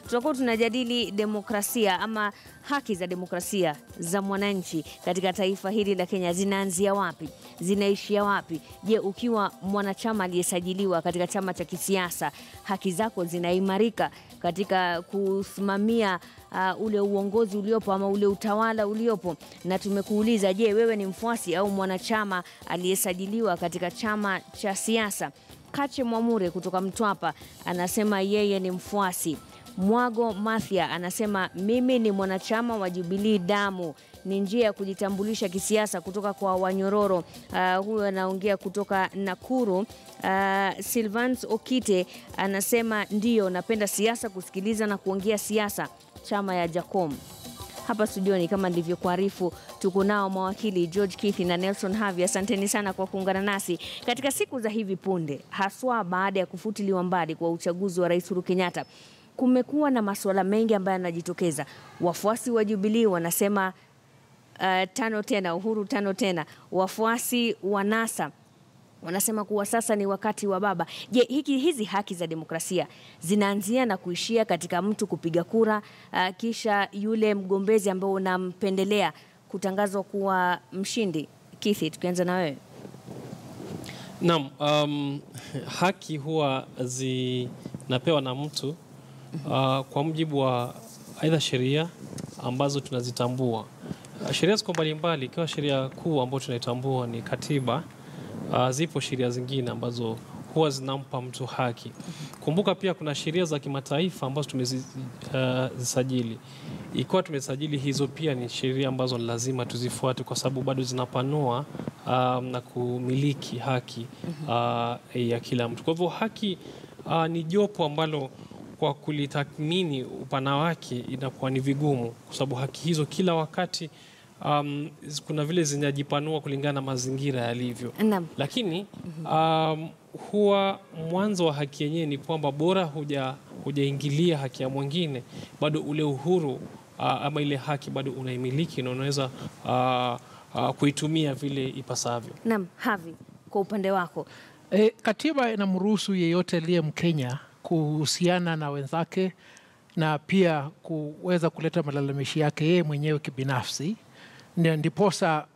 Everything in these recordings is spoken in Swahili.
Tutakuwa tunajadili demokrasia ama haki za demokrasia za mwananchi katika taifa hili la Kenya. Zinaanzia wapi? Zinaishia wapi? Je, ukiwa mwanachama aliyesajiliwa katika chama cha kisiasa, haki zako zinaimarika katika kusimamia ule uongozi uliopo ama ule utawala uliopo? Na tumekuuliza, je, wewe ni mfuasi au mwanachama aliyesajiliwa katika chama cha siasa? Kache Mwamure kutoka Mtwapa anasema yeye ni mfuasi. Mwago Mathia anasema mimi ni mwanachama wa Jubilee Damu, ni njia ya kujitambulisha kisiasa kutoka kwa Wanyororo. Huyo anaongea kutoka Nakuru. Silvans Okite anasema ndio, napenda siasa, kusikiliza na kuongea siasa, chama ya Jacom. Hapa studioni kama nilivyokuarifu, tuko nao mawakili George Kithi na Nelson Havi. Asanteni sana kwa kuungana nasi katika siku za hivi punde, haswa baada ya kufutiliwa mbali kwa uchaguzi wa Rais Uhuru Kenyatta. Kumekuwa na masuala mengi ambayo yanajitokeza. Wafuasi wa Jubilee wanasema tano tena, Uhuru tano tena. Wafuasi wa NASA wanasema kuwa sasa ni wakati wa baba. Je, hizi haki za demokrasia zinaanzia na kuishia katika mtu kupiga kura, kisha yule mgombezi ambao unampendelea kutangazwa kuwa mshindi? Kithi, tukianza na wewe. Naam, haki huwa zinapewa na mtu kwa mujibu wa aidha sheria ambazo tunazitambua. Sheria ziko mbalimbali, ikiwa sheria kuu ambayo tunaitambua ni katiba. Zipo sheria zingine ambazo huwa zinampa mtu haki. Kumbuka pia kuna sheria za kimataifa ambazo tumezisajili. Ikiwa tumesajili hizo, pia ni sheria ambazo lazima tuzifuate, kwa sababu bado zinapanua na kumiliki haki ya kila mtu. Kwa hivyo haki ni jopo ambalo kwa kulitathmini upana wake inakuwa ni vigumu, kwa sababu haki hizo kila wakati kuna vile zinajipanua kulingana na mazingira yalivyo. Lakini huwa mwanzo wa haki yenyewe ni kwamba bora hujaingilia haki ya mwingine, bado ule uhuru ama ile haki bado unaimiliki na unaweza kuitumia vile ipasavyo. Naam, Havi, kwa upande wako. Katiba inamruhusu yeyote aliye Mkenya kuhusiana na wenzake na pia kuweza kuleta malalamishi yake yeye mwenyewe kibinafsi. Ndiposa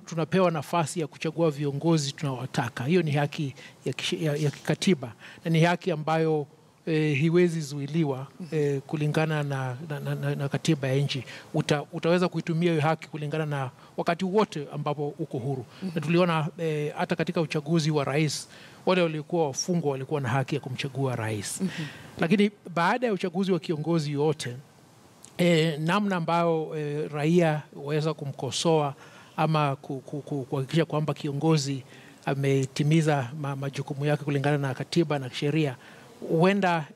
tunapewa nafasi ya kuchagua viongozi tunawataka. Hiyo ni haki ya kikatiba na ni haki ambayo hiwezi zuiliwa kulingana na katiba ya nchi. Utaweza kuitumia hiyo haki kulingana na wakati wote ambapo uko huru. Na tuliona hata katika uchaguzi wa rais, wale walikuwa wafungwa walikuwa na haki ya kumchagua rais. Lakini baada ya uchaguzi wa kiongozi yote, namna ambayo raia waweza kumkosoa ama kuhakikisha kwamba kiongozi ametimiza majukumu yake kulingana na katiba na sheria, huenda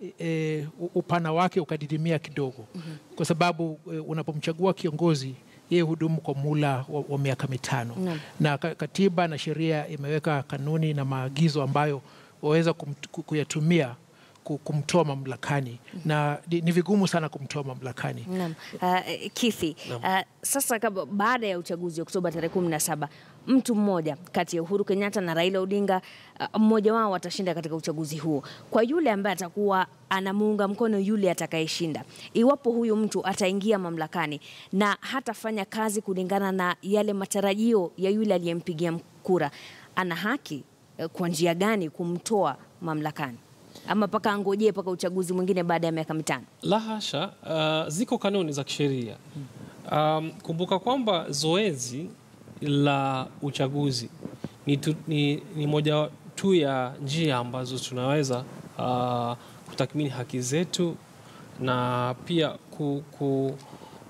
upana wake ukadidimia kidogo. Kwa sababu unapomchagua kiongozi, yeye hudumu kwa muhula wa miaka 5. Na katiba na sheria imeweka kanuni na maagizo ambayo waweza kuyatumia kumtoa mamlakani, na ni vigumu sana kumtoa mamlakani. Kithi, sasa baada ya uchaguzi Oktoba tarehe 17, mtu mmoja kati ya Uhuru Kenyatta na Raila Odinga, mmoja wao atashinda katika uchaguzi huo. Kwa yule ambaye atakuwa anamuunga mkono yule atakayeshinda, iwapo huyu mtu ataingia mamlakani na hatafanya kazi kulingana na yale matarajio ya yule aliyempigia kura, ana haki kwa njia gani kumtoa mamlakani? Ama paka angojee paka uchaguzi mwingine baada ya miaka 5? La hasha, ziko kanuni za kisheria. Kumbuka kwamba zoezi la uchaguzi ni moja tu ya njia ambazo tunaweza kutathmini haki zetu na pia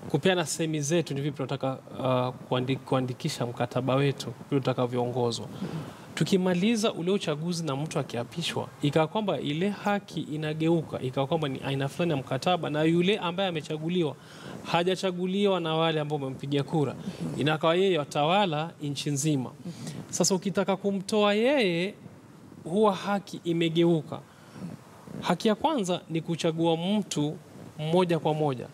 kupeana sehemu zetu, ni vipi tunataka kuandikisha mkataba wetu vile tutakavyoongozwa. Tukimaliza ule uchaguzi na mtu akiapishwa, ikawa kwamba ile haki inageuka, ikawa kwamba ni aina fulani ya mkataba, na yule ambaye amechaguliwa hajachaguliwa na wale ambao wamempigia kura, inakawa yeye watawala nchi nzima. Sasa ukitaka kumtoa yeye, huwa haki imegeuka. Haki ya kwanza ni kuchagua mtu mmoja kwa moja,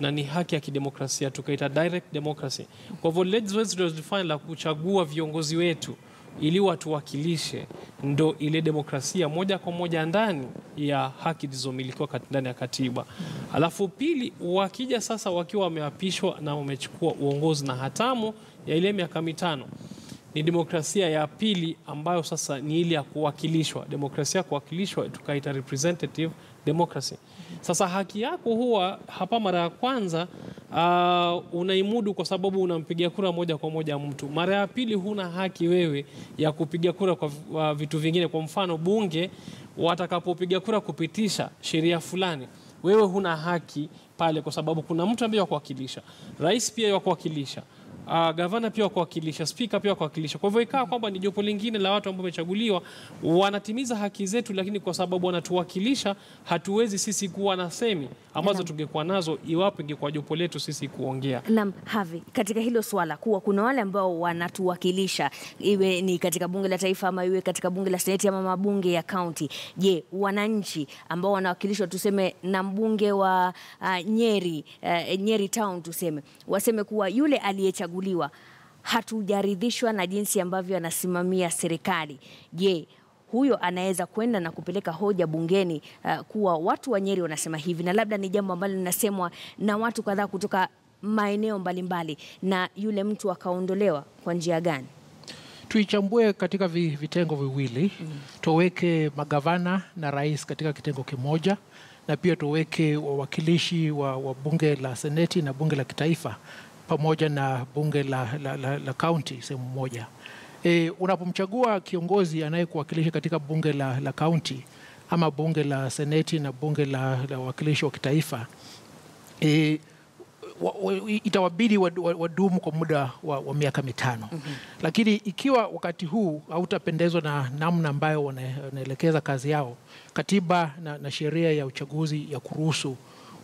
na ni haki ya kidemokrasia, tukaita direct democracy. Kwa hivyo let's define la kuchagua viongozi wetu ili watuwakilishe, ndo ile demokrasia moja kwa moja ndani ya haki zilizomilikiwa ndani ya katiba. Alafu pili, wakija sasa wakiwa wameapishwa na wamechukua uongozi na hatamu ya ile miaka 5, ni demokrasia ya pili ambayo sasa ni ile ya kuwakilishwa. Demokrasia ya kuwakilishwa tukaita representative democracy. Sasa haki yako huwa hapa mara ya kwanza unaimudu kwa sababu unampigia kura moja kwa moja mtu. Mara ya pili huna haki wewe ya kupiga kura kwa vitu vingine. Kwa mfano bunge watakapopiga kura kupitisha sheria fulani, wewe huna haki pale kwa sababu kuna mtu ambaye wakuwakilisha. Rais pia wakuwakilisha. Gavana pia kuwakilisha, spika pia kuwakilisha. Kwa hivyo ikawa kwamba ni jopo lingine la watu ambao wamechaguliwa wanatimiza haki zetu, lakini kwa sababu wanatuwakilisha hatuwezi sisi kuwa na semi ambazo tungekuwa nazo iwapo ingekuwa jopo letu sisi kuongea. Naam, Havi, katika hilo swala kuwa kuna wale ambao wanatuwakilisha, iwe ni katika bunge la taifa ama iwe katika bunge la seneti ama mabunge ya kaunti. Je, wananchi ambao wanawakilishwa tuseme na mbunge wa Nyeri town tuseme, waseme kuwa yule aliyechaguliwa hatujaridhishwa na jinsi ambavyo anasimamia serikali. Je, huyo anaweza kwenda na kupeleka hoja bungeni kuwa watu wa Nyeri wanasema hivi, na labda ni jambo ambalo linasemwa na watu kadhaa kutoka maeneo mbalimbali, na yule mtu akaondolewa kwa njia gani? Tuichambue katika vitengo viwili. Tuweke magavana na rais katika kitengo kimoja, na pia tuweke wawakilishi wa bunge la seneti na bunge la kitaifa pamoja na bunge la county sehemu moja. Unapomchagua kiongozi anayekuwakilisha katika bunge la county ama bunge la seneti na bunge la wawakilishi wa kitaifa, itawabidi wadumu kwa muda wa miaka 5. Lakini ikiwa wakati huu hautapendezwa na namna ambayo wanaelekeza kazi yao, katiba na sheria ya uchaguzi ya kuruhusu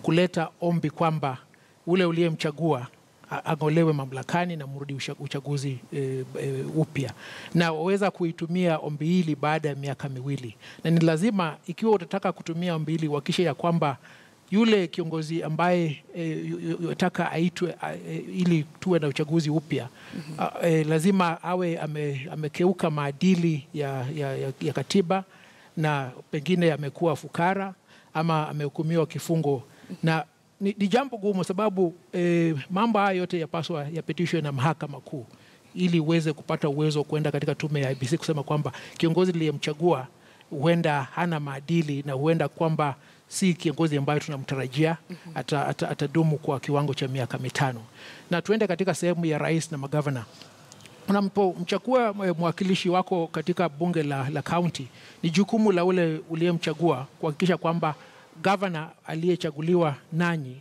kuleta ombi kwamba ule uliyemchagua agolewe mamlakani na mrudi uchaguzi upya, na waweza kuitumia ombi hili baada ya miaka 2. Na ni lazima, ikiwa utataka kutumia ombi hili, uhakikishe ya kwamba yule kiongozi ambaye yataka aitwe ili tuwe na uchaguzi upya, lazima awe amekeuka maadili ya katiba, na pengine amekuwa fukara ama amehukumiwa kifungo. Na ni jambo gumu sababu mambo haya yote yapaswa yapitishwe na mahakama kuu ili uweze kupata uwezo kwenda katika tume ya IEBC kusema kwamba kiongozi aliyemchagua huenda hana maadili na huenda kwamba si kiongozi ambayo tunamtarajia atadumu kwa kiwango cha miaka 5. Na tuende katika sehemu ya rais na magavana. Unapomchagua mwakilishi wako katika bunge la county, ni jukumu la ule uliyemchagua kuhakikisha kwamba gavana aliyechaguliwa nanyi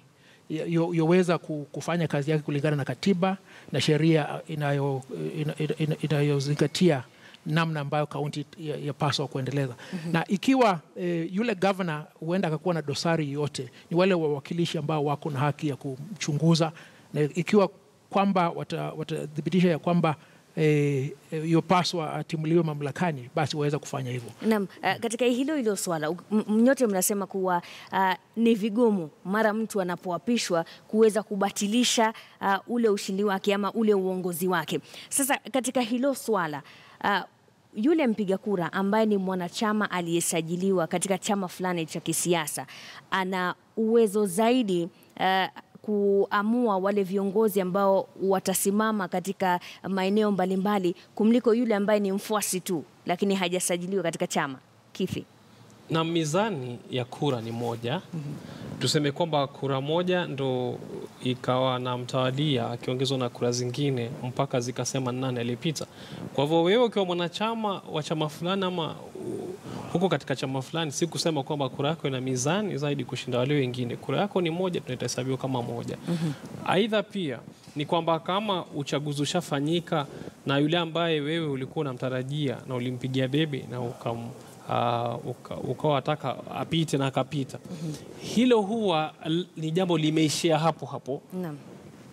yoweza kufanya kazi yake kulingana na katiba na sheria inayozingatia namna ambayo kaunti yapaswa kuendeleza. Na ikiwa yule governor huenda akakuwa na dosari yote, ni wale wawakilishi ambao wako na haki ya kumchunguza, na ikiwa kwamba watathibitisha ya kwamba yopaswa atimuliwe mamlakani, basi waweza kufanya hivyo. Naam, katika hilo swala nyote mnasema kuwa ni vigumu mara mtu anapoapishwa kuweza kubatilisha ule ushindi wake ama ule uongozi wake. Sasa katika hilo swala, yule mpiga kura ambaye ni mwanachama aliyesajiliwa katika chama fulani cha kisiasa ana uwezo zaidi kuamua wale viongozi ambao watasimama katika maeneo mbalimbali kumliko yule ambaye ni mfuasi tu lakini hajasajiliwa katika chama. Kifi? Na mizani ya kura ni moja. Tuseme kwamba kura moja ndo ikawa na mtawalia akiongezwa na kura zingine mpaka zikasema nani alipita. Kwa hivyo wewe ukiwa mwanachama wa chama fulani ama huko katika chama fulani, si kusema kwamba kura yako ina mizani zaidi kushinda wale wengine. Kura yako ni moja, tunahesabiwa kama moja. Aidha pia ni kwamba kama uchaguzi ushafanyika na yule ambaye wewe ulikuwa unamtarajia na ulimpigia debe na ukawa wataka apite na akapita, hilo huwa ni jambo limeishia hapo hapo.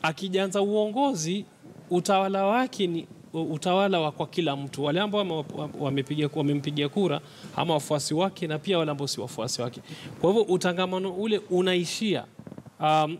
Akijanza uongozi, utawala wake ni utawala wa kwa kila mtu, wale ambao wamempigia kura ama wafuasi wake, na pia wale ambao si wafuasi wake. Kwa hivyo utangamano ule unaishia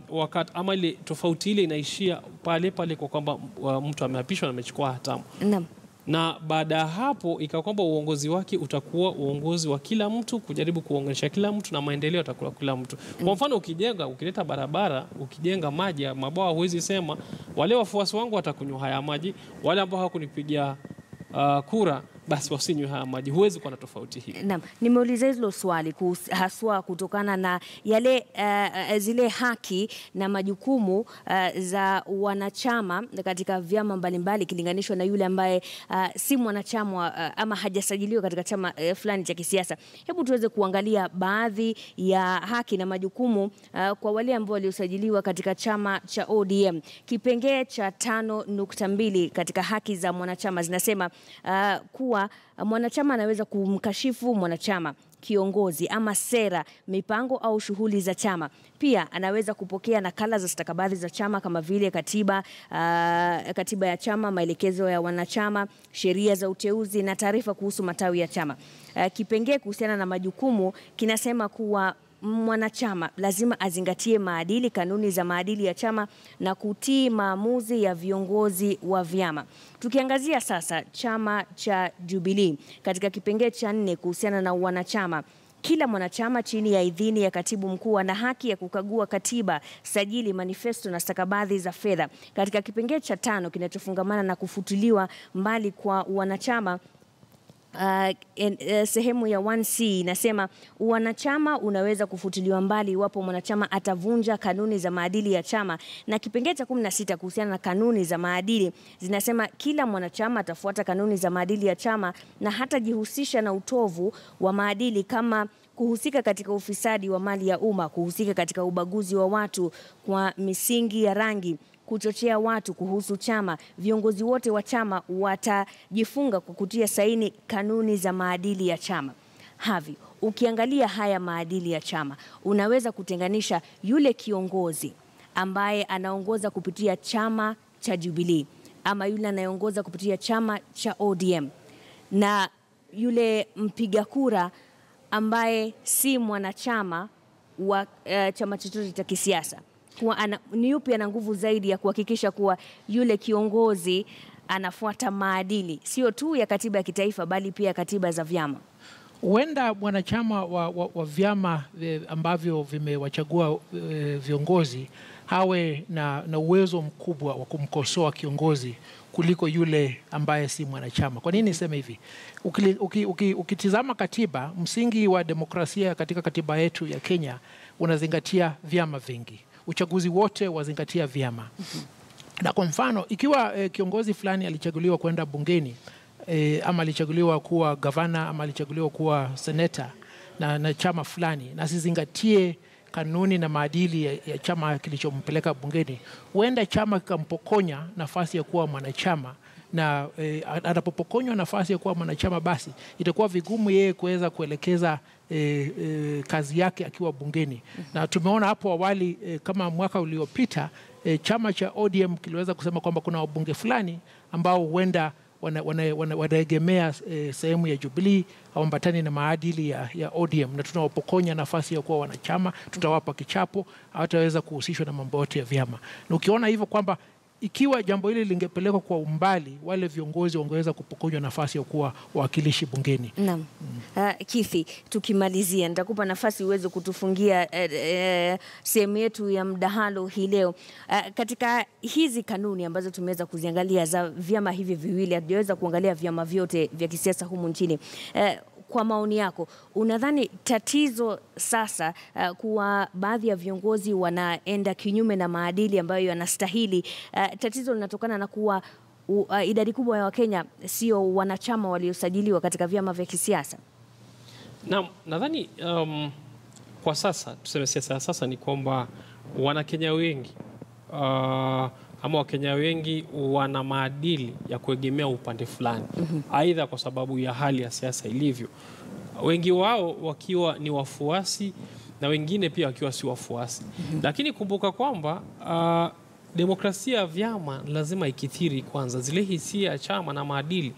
wakati, ama ile tofauti ile inaishia pale pale kwa kwamba mtu ameapishwa na amechukua hatamu. Naam. na baada ya hapo ikawa kwamba uongozi wake utakuwa uongozi wa kila mtu, kujaribu kuunganisha kila mtu na maendeleo atakuwa kila mtu. Kwa mfano ukileta barabara, ukijenga maji ya mabwawa, huwezi sema wale wafuasi wangu watakunywa haya maji, wale ambao hawakunipigia kura basi wasinywe haya maji. Huwezi kuwa na tofauti hii. Naam, nimeuliza hilo swali haswa kutokana na yale zile haki na majukumu za wanachama katika vyama mbalimbali kilinganishwa na yule ambaye si mwanachama ama hajasajiliwa katika chama fulani cha kisiasa. Hebu tuweze kuangalia baadhi ya haki na majukumu kwa wale ambao waliosajiliwa katika chama cha ODM. Kipengee cha 5.2 katika haki za mwanachama zinasema kuwa mwanachama anaweza kumkashifu mwanachama, kiongozi ama sera, mipango au shughuli za chama. Pia anaweza kupokea nakala za stakabadhi za chama kama vile katiba ya chama, maelekezo ya wanachama, sheria za uteuzi na taarifa kuhusu matawi ya chama. Kipengee kuhusiana na majukumu kinasema kuwa mwanachama lazima azingatie maadili, kanuni za maadili ya chama na kutii maamuzi ya viongozi wa vyama. Tukiangazia sasa chama cha Jubilee katika kipengee cha 4 kuhusiana na wanachama, kila mwanachama chini ya idhini ya katibu mkuu ana haki ya kukagua katiba, sajili, manifesto na stakabadhi za fedha. Katika kipengee cha 5 kinachofungamana na kufutiliwa mbali kwa wanachama, sehemu ya 1C inasema wanachama unaweza kufutiliwa mbali iwapo mwanachama atavunja kanuni za maadili ya chama, na kipengee cha 16 kuhusiana na kanuni za maadili zinasema kila mwanachama atafuata kanuni za maadili ya chama na hatajihusisha na utovu wa maadili kama kuhusika katika ufisadi wa mali ya umma, kuhusika katika ubaguzi wa watu kwa misingi ya rangi, kuchochea watu kuhusu chama. Viongozi wote wa chama watajifunga kwa kutia saini kanuni za maadili ya chama. Havi, ukiangalia haya maadili ya chama, unaweza kutenganisha yule kiongozi ambaye anaongoza kupitia chama cha Jubilee ama yule anayeongoza kupitia chama cha ODM na yule mpiga kura ambaye si mwanachama wa chama chochote cha kisiasa. Ni yupi ana nguvu zaidi ya kuhakikisha kuwa yule kiongozi anafuata maadili sio tu ya katiba ya kitaifa bali pia katiba za vyama? Huenda mwanachama wa vyama ambavyo vimewachagua viongozi hawe na uwezo mkubwa wa kumkosoa kiongozi kuliko yule ambaye si mwanachama. Kwa nini niseme hivi? Ukitizama katiba, msingi wa demokrasia katika katiba yetu ya Kenya unazingatia vyama vingi. Uchaguzi wote wazingatia vyama. Na kwa mfano, ikiwa kiongozi fulani alichaguliwa kwenda bungeni, ama alichaguliwa kuwa gavana, ama alichaguliwa kuwa seneta na chama fulani, na sizingatie kanuni na maadili ya chama kilichompeleka bungeni, huenda chama kikampokonya nafasi ya kuwa mwanachama, na anapopokonywa nafasi ya kuwa mwanachama, basi itakuwa vigumu yeye kuweza kuelekeza kazi yake akiwa bungeni. Na tumeona hapo awali kama mwaka uliopita chama cha ODM kiliweza kusema kwamba kuna wabunge fulani ambao huenda wanaegemea sehemu ya Jubilee ambatani na maadili ya ODM, na tunawapokonya nafasi ya kuwa wanachama, tutawapa kichapo, hawataweza kuhusishwa na mambo yote ya vyama. Na ukiona hivyo kwamba ikiwa jambo hili lingepelekwa kwa umbali, wale viongozi wangeweza kupokonywa nafasi ya kuwa wawakilishi bungeni. Naam. Kithi, tukimalizia nitakupa nafasi uweze kutufungia sehemu yetu ya mdahalo hii leo. Katika hizi kanuni ambazo tumeweza kuziangalia za vyama hivi viwili, hatujaweza kuangalia vyama vyote vya kisiasa humu nchini. Kwa maoni yako, unadhani tatizo sasa kuwa baadhi ya viongozi wanaenda kinyume na maadili ambayo yanastahili, tatizo linatokana na kuwa idadi kubwa ya Wakenya sio wanachama waliosajiliwa katika vyama vya kisiasa? Naam, nadhani kwa sasa, tuseme siasa sasa ni kwamba Wanakenya wengi ama Wakenya wengi wana maadili ya kuegemea upande fulani, aidha kwa sababu ya hali ya siasa ilivyo, wengi wao wakiwa ni wafuasi na wengine pia wakiwa si wafuasi. Lakini kumbuka kwamba demokrasia ya vyama lazima ikithiri kwanza zile hisia ya chama na maadili,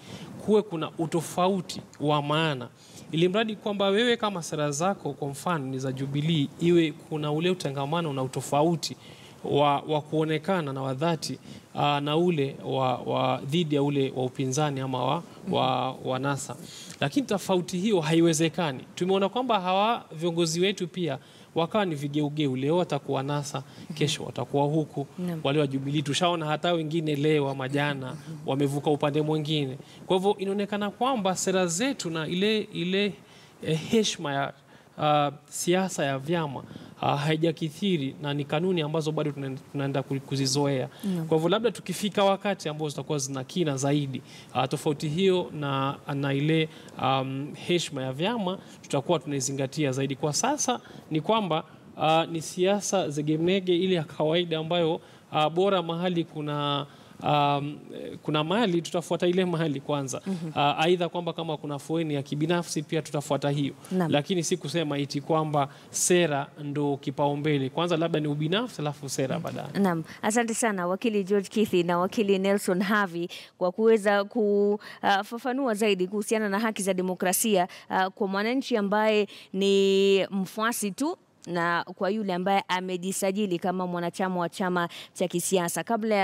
kuwe kuna utofauti wa maana, ili mradi kwamba wewe kama sera zako kwa mfano ni za Jubilee, iwe kuna ule utangamano na utofauti wa kuonekana na wadhati na ule wa dhidi ya ule wa upinzani ama wa NASA. Lakini tofauti hiyo haiwezekani. Tumeona kwamba hawa viongozi wetu pia wakawa ni vigeugeu. Leo watakuwa NASA, kesho watakuwa huku. Wale wa Jubilee tushaona hata wengine leo ama jana wamevuka upande mwingine. Kwa hivyo inaonekana kwamba sera zetu na ile heshima ya siasa ya vyama haijakithiri, na ni kanuni ambazo bado tunaenda kuzizoea. Kwa hivyo labda tukifika wakati ambao zitakuwa zina kina zaidi, tofauti hiyo na ile heshima ya vyama tutakuwa tunaizingatia zaidi. Kwa sasa ni kwamba ni siasa zegemege ile ya kawaida ambayo bora mahali kuna mahali tutafuata ile mahali kwanza. Aidha kwamba kama kuna fueni ya kibinafsi pia tutafuata hiyo. Lakini si kusema iti kwamba sera ndo kipaumbele. Kwanza labda ni ubinafsi alafu sera baadaye. Naam, asante sana wakili George Kithi na wakili Nelson Havi kwa kuweza kufafanua zaidi kuhusiana na haki za demokrasia kwa mwananchi ambaye ni mfuasi tu na kwa yule ambaye amejisajili kama mwanachama wa chama cha kisiasa. Kabla